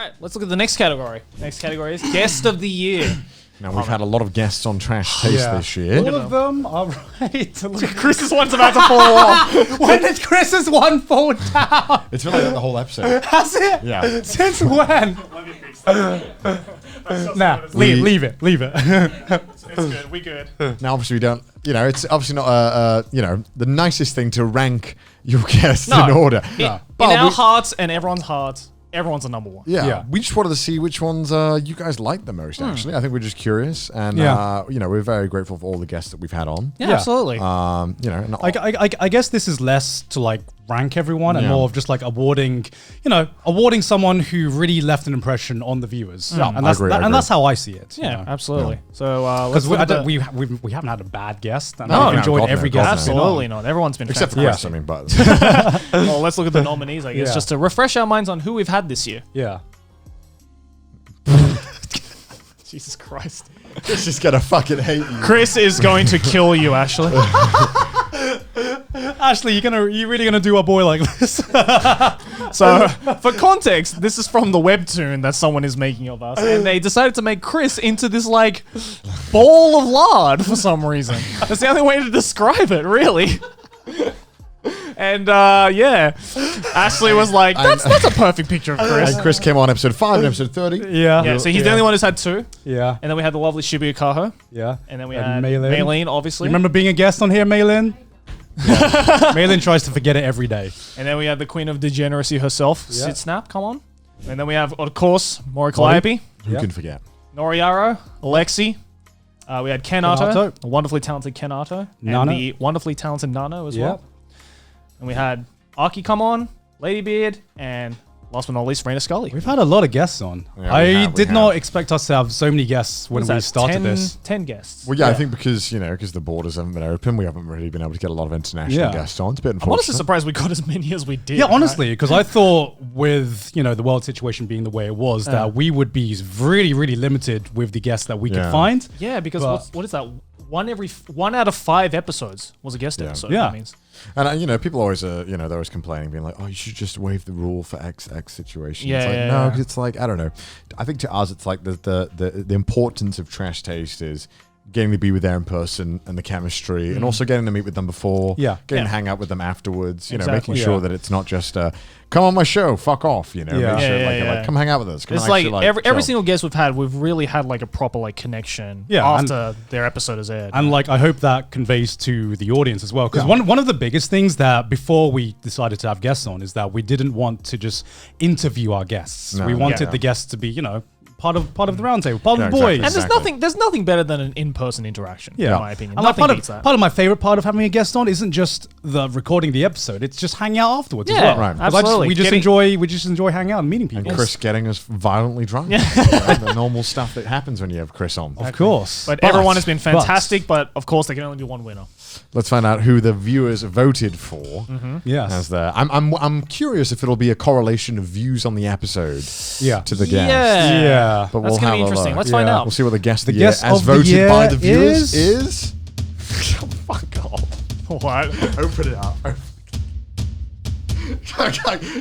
right, let's look at the next category. Next category is Guest of the Year. Now, we've had a lot of guests on Trash Taste this year. All of them are right. Chris's one's about to fall off. When did Chris's one fall down? It's been like that the whole episode. Has it? Yeah. Since when? Nah, leave it. It's good. We good. Now, obviously, we don't, it's obviously not, the nicest thing to rank your guests in order. In our hearts and everyone's hearts, everyone's a number one. Yeah. We just wanted to see which ones you guys like the most, actually. I think we're just curious. And, we're very grateful for all the guests that we've had on. Yeah, absolutely. I guess this is less to like rank everyone and more of just like awarding someone who really left an impression on the viewers. Yeah, and that's how I see it. Yeah, absolutely. Yeah. So because we haven't had a bad guest, and I've enjoyed every guest. Absolutely not. Everyone's been except fantastic. for Chris. But well, let's look at the nominees, I guess, just to refresh our minds on who we've had this year. Yeah. Jesus Christ. Chris is gonna fucking hate you. Chris is going to kill you, Ashley. Ashley, you really gonna do a boy like this? So, for context, this is from the webtoon that someone is making of us, and they decided to make Chris into this like ball of lard for some reason. That's the only way to describe it, really. And Ashley was like, "That's a perfect picture of Chris." And Chris came on episode 5 and episode 30. Yeah. So he's the only one who's had 2. Yeah. And then we had the lovely Shibuya Kaho. Yeah. And then we had Maylene, obviously. You remember being a guest on here, Maylene? Yeah. Maylene tries to forget it every day. And then we had the queen of degeneracy herself, Sid Snap, come on. And then we have, of course, Mori Calliope. Who can forget? Noriaro, Alexi. We had Ken Ato, the wonderfully talented Ken Ato. And the wonderfully talented Nano as well. And we had Aki come on, Ladybeard, and last but not least, Raina Scully. We've had a lot of guests on. Yeah, I did not expect us to have so many guests when we started this. 10 guests. Well, I think because the borders haven't been open, we haven't really been able to get a lot of international guests on. It's a bit unfortunate. I'm honestly surprised we got as many as we did. Yeah, honestly, because I thought with, the world situation being the way it was, that we would be really, really limited with the guests that we could find. Yeah, because what is that? One out of 5 episodes was a guest episode. Yeah. That means. And people always they're always complaining, being like, "Oh, you should just waive the rule for XX situation." Yeah, it's like no, because it's like I don't know. I think to us, it's like the importance of Trash Taste is getting to be with them in person and the chemistry, and also getting to meet with them before, getting to hang out with them afterwards. Making sure that it's not just come on my show, fuck off. Make sure like come hang out with us. It's like every single guest we've had, we've really had like a proper like connection after their episode has aired. And like I hope that conveys to the audience as well, because one of the biggest things that before we decided to have guests on is that we didn't want to just interview our guests. We wanted the guests to be part of the roundtable, part of the boys. And there's nothing better than an in-person interaction, in my opinion. And nothing beats that. Part of my favorite part of having a guest on isn't just the recording the episode; it's just hanging out afterwards as well. Right. Absolutely. We just enjoy hanging out and meeting people. And Chris getting us violently drunk. The normal stuff that happens when you have Chris on. Of course. But everyone has been fantastic, but of course there can only be one winner. Let's find out who the viewers voted for. Yes. I'm curious if it'll be a correlation of views on the episode to the guest. Yeah. But that's going to be interesting. Let's find out. We'll see what the guest of the year as voted by the viewers is. Fuck off. What? Open it up.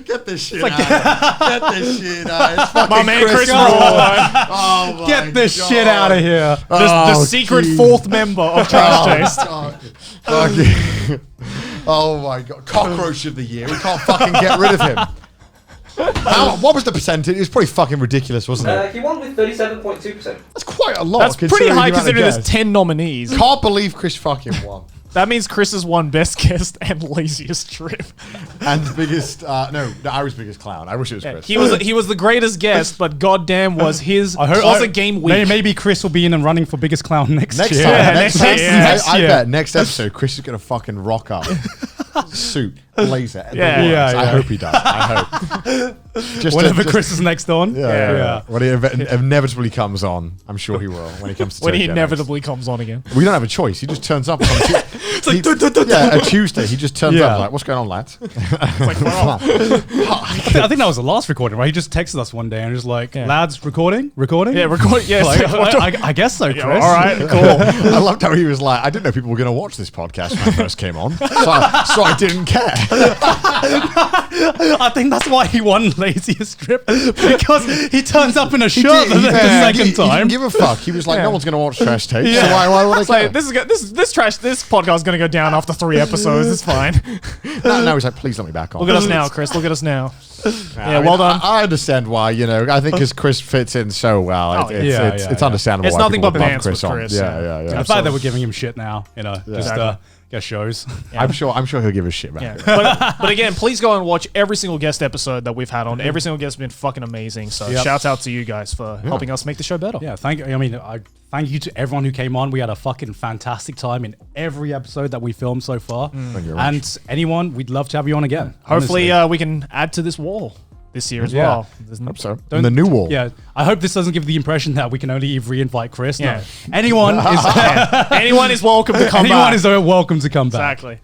Get this shit out. Get this shit out. It's fucking my man Chris Roy. Oh my Get this shit out of here. The secret 4th member of Trash Taste. Oh my god. Cockroach of the year. We can't fucking get rid of him. What was the percentage? It was probably fucking ridiculous, wasn't it? He won with 37.2%. That's quite a lot. That's pretty high considering there's 10 nominees. Can't believe Chris fucking won. That means Chris has won best guest and laziest trip. And biggest, I was biggest clown. I wish it was Chris. He was the greatest guest, but goddamn was a game week. Maybe Chris will be in and running for biggest clown next year. Next time. I bet next episode Chris is going to fucking rock up. Suit, blazer. I hope he does. I hope. Whenever Chris is next on. When he inevitably comes on, I'm sure he will. When he comes to when he inevitably comes on again. We don't have a choice. He just turns up. It's like a Tuesday. He just turns up like, what's going on, lads? I think that was the last recording, right? He just texted us one day and was like, lads, recording? Yeah, recording. Yeah, I guess so, Chris. Yeah, all right, cool. I loved how he was like, I didn't know people were going to watch this podcast when I first came on, so I didn't care. I think that's why he won laziest strip, because he turns up in a shirt the second time. He didn't give a fuck. He was like, no one's going to watch Trash Tape. So why would I care? Like, this podcast is going to go down after 3 episodes. It's fine. No, he's like, please let me back on. Look at us now, Chris. Look at us now. Well done. I understand why. I think because Chris fits in so well. It's understandable. It's why nothing but people love bands with Chris. Yeah. The fact that we're giving him shit now, just get shows. Yeah. I'm sure he'll give a shit back. But again, please go and watch every single guest episode that we've had on. Every single guest has been fucking amazing. So shouts out to you guys for helping us make the show better. Yeah, thank you. I mean, thank you to everyone who came on. We had a fucking fantastic time in every episode that we filmed so far. Thank you very and much. anyone, we'd love to have you on again. Hopefully, we can add to this wall this year as well. Hope so. And the new wall. Yeah, I hope this doesn't give the impression that we can only re-invite Chris. No. Anyone is anyone is welcome to come back. Anyone is welcome to come back. Exactly.